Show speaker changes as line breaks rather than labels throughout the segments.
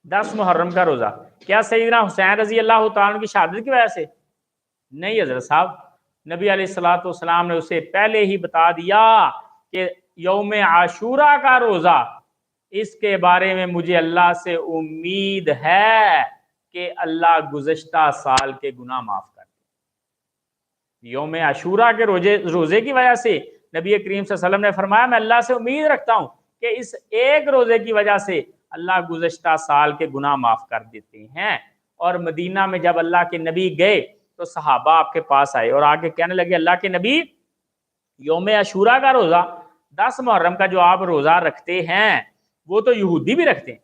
10 محرم کا روزہ، کیا سیدنا حسین رضی اللہ تعالیٰ عنہ کی شہادت کی وجہ سے؟ نہیں حضرت صاحب، نبی علیہ الصلوۃ والسلام نے اسے پہلے ہی بتا دیا کہ یوم عاشورہ کا روزہ، اس کے بارے میں مجھے اللہ سے امید ہے کہ اللہ گزشتہ سال کے گناہ معاف کر دے۔ یوم عاشورہ کے روزے کی وجہ سے نبی کریم صلی اللہ علیہ وسلم نے فرمایا میں اللہ سے امید رکھتا ہوں کہ اس ایک روزے کی وجہ سے اللہ گزشتہ سال کے گناہ معاف کر دیتے ہیں۔ اور مدینہ میں جب اللہ کے نبی گئے تو صحابہ آپ کے پاس آئے اور آگے کہنے لگے اللہ کے نبی، یوم عاشورہ کا روزہ 10 محرم کا جو آپ روزہ رکھتے ہیں وہ تو یہودی بھی رکھتے ہیں۔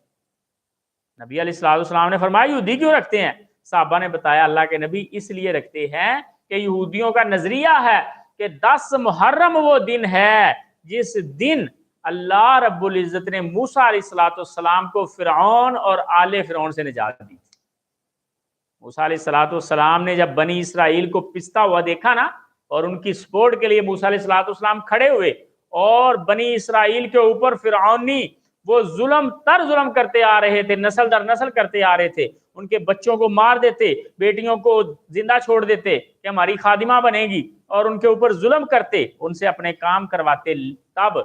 نبی علیہ الصلوۃ والسلام نے فرمایا یہودی کیوں رکھتے ہیں؟ صحابہ نے بتایا اللہ کے نبی اس لیے رکھتے ہیں کہ یہودیوں کا نظریہ ہے کہ 10 محرم وہ دن ہے جس دن اللہ رب العزت نے موسیٰ علیہ الصلوۃ والسلام کو فرعون اور آل فرعون سے نجات دی۔ موسیٰ علیہ الصلوۃ والسلام نے جب بنی اسرائیل کو پستا ہوا دیکھا نا، اور ان کی سپورٹ کے لیے موسیٰ علیہ الصلوۃ والسلام کھڑے ہوئے اور بنی اسرائیل کے اوپر فرعونی وہ ظلم کرتے آ رہے تھے، نسل در نسل کرتے آ رہے تھے، ان کے بچوں کو مار دیتے، بیٹیوں کو زندہ چھوڑ دیتے کہ ہماری خادمہ بنے گی، اور ان کے اوپر ظلم کرتے، ان سے اپنے کام کرواتے۔ تب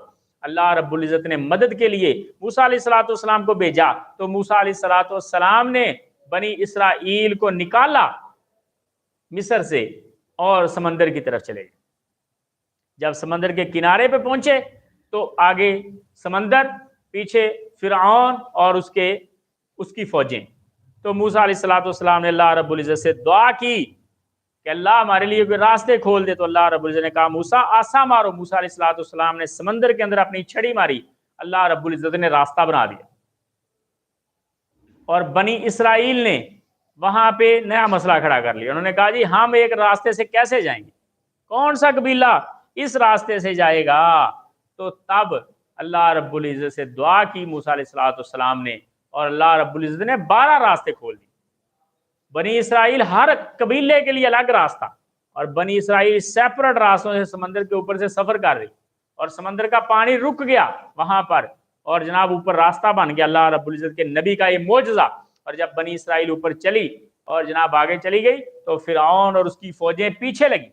اللہ رب العزت نے مدد کے لیے موسیٰ علیہ الصلوۃ والسلام کو بھیجا، تو موسیٰ علیہ الصلوۃ والسلام نے بنی اسرائیل کو نکالا مصر سے اور سمندر کی طرف چلے گئے۔ جب سمندر کے کنارے پہ پہنچے تو آگے سمندر، پیچھے فرعون اور اس کی فوجیں۔ تو موسیٰ علیہ الصلوۃ والسلام نے اللہ رب العزت سے دعا کی کہ اللہ ہمارے لیے کوئی راستے کھول دے، تو اللہ رب العزت نے کہا موسیٰ آسا مارو۔ موسیٰ علیہ الصلوۃ والسلام نے سمندر کے اندر اپنی چھڑی ماری، اللہ رب العزت نے راستہ بنا دیا، اور بنی اسرائیل نے وہاں پہ نیا مسئلہ کھڑا کر لیا۔ انہوں نے کہا جی ہم ایک راستے سے کیسے جائیں گے، کون سا قبیلہ اس راستے سے جائے گا؟ تو تب اللہ رب العزت سے دعا کی موسیٰ علیہ الصلوۃ والسلام نے، اور اللہ رب العزت نے 12 راستے کھول دیے۔ بنی اسرائیل ہر قبیلے کے لیے الگ راستہ، اور بنی اسرائیل سیپریٹ راستوں سے سمندر کے اوپر سے سفر کر رہی، اور سمندر کا پانی رک گیا وہاں پر، اور جناب اوپر راستہ بن گیا اللہ رب العزت کے نبی کا یہ معجزہ۔ اور جب بنی اسرائیل اوپر چلی اور جناب آگے چلی گئی تو فرعون اور اس کی فوجیں پیچھے لگی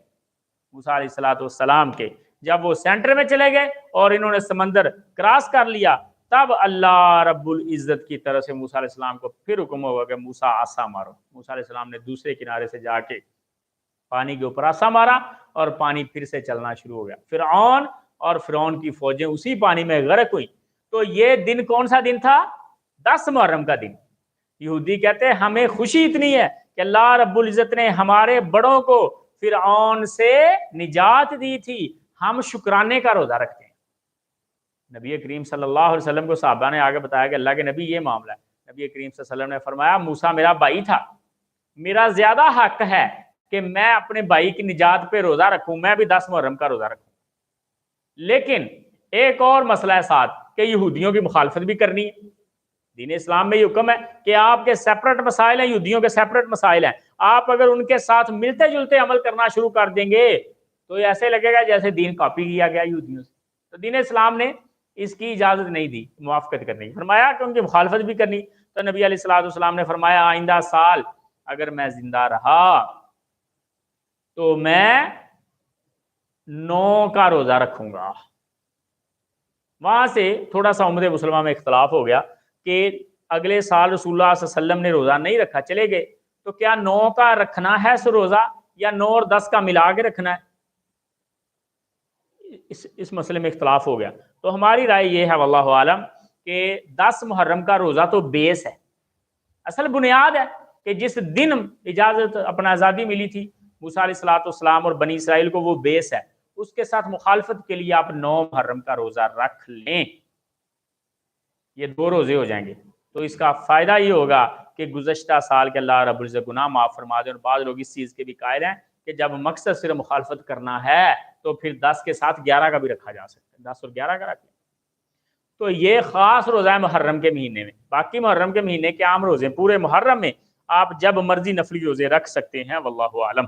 موسیٰ علیہ الصلوۃ والسلام کے۔ جب وہ سینٹر میں چلے گئے اور انہوں نے سمندر کراس کر لیا، تب اللہ رب العزت کی طرف سے موسیٰ علیہ السلام کو پھر حکم ہوا کہ موسیٰ عصا مارو۔ موسیٰ علیہ السلام نے دوسرے کنارے سے جا کے پانی کے اوپر عصا مارا اور پانی پھر سے چلنا شروع ہو گیا۔ فرعون اور فرعون کی فوجیں اسی پانی میں غرق ہوئی۔ تو یہ دن کون سا دن تھا؟ 10 محرم کا دن۔ یہودی کہتے ہیں ہمیں خوشی اتنی ہے کہ اللہ رب العزت نے ہمارے بڑوں کو فرعون سے نجات دی تھی، ہم شکرانے کا روزہ رکھتے ہیں۔ نبی کریم صلی اللہ علیہ وسلم کو صحابہ نے آگے بتایا کہ اللہ کے نبی یہ معاملہ ہے۔ نبی کریم صلی اللہ علیہ وسلم نے فرمایا موسیٰ میرا بھائی تھا، میرا زیادہ حق ہے کہ میں اپنے بھائی کی نجات پہ روزہ رکھوں، میں بھی 10 محرم کا روزہ رکھوں۔ لیکن ایک اور مسئلہ ہے ساتھ کہ یہودیوں کی مخالفت بھی کرنی ہے۔ دین اسلام میں یہ حکم ہے کہ آپ کے سیپریٹ مسائل ہیں، یہودیوں کے سیپریٹ مسائل ہیں، آپ اگر ان کے ساتھ ملتے جلتے عمل کرنا شروع کر دیں گے تو ایسے لگے گا جیسے دین کاپی کیا گیا یہودیوں سے۔ تو دین اسلام نے اس کی اجازت نہیں دی موافقت کرنے کی، فرمایا کہ ان کی مخالفت بھی کرنی۔ تو نبی علیہ الصلوۃ والسلام نے فرمایا آئندہ سال اگر میں زندہ رہا تو میں 9 کا روزہ رکھوں گا۔ وہاں سے تھوڑا سا امت مسلمہ میں اختلاف ہو گیا کہ اگلے سال رسول اللہ صلی اللہ علیہ وسلم نے روزہ نہیں رکھا، چلے گئے، تو کیا 9 کا رکھنا ہے سو روزہ یا 9 اور 10 کا ملا کے رکھنا ہے؟ اس مسئلے میں اختلاف ہو گیا۔ تو ہماری رائے یہ ہے واللہ عالم کہ 10 محرم کا روزہ تو بیس ہے، اصل بنیاد ہے کہ جس دن اجازت اپنا آزادی ملی تھی موسیٰ علیہ الصلوۃ والسلام اور بنی اسرائیل کو، وہ بیس ہے۔ اس کے ساتھ مخالفت کے لیے آپ 9 محرم کا روزہ رکھ لیں، یہ 2 روزے ہو جائیں گے۔ تو اس کا فائدہ یہ ہوگا کہ گزشتہ سال کے اللہ رب العزت گناہ معاف فرما دیں۔ اور بعض لوگ اس چیز کے بھی قائل ہیں کہ جب مقصد صرف مخالفت کرنا ہے تو پھر 10 کے ساتھ 11 کا بھی رکھا جا سکتا ہے، 10 اور 11 کا رکھ لیں۔ تو یہ خاص روزہ ہے محرم کے مہینے میں، باقی محرم کے مہینے کے عام روزے پورے محرم میں آپ جب مرضی نفلی روزے رکھ سکتے ہیں، واللہ اعلم۔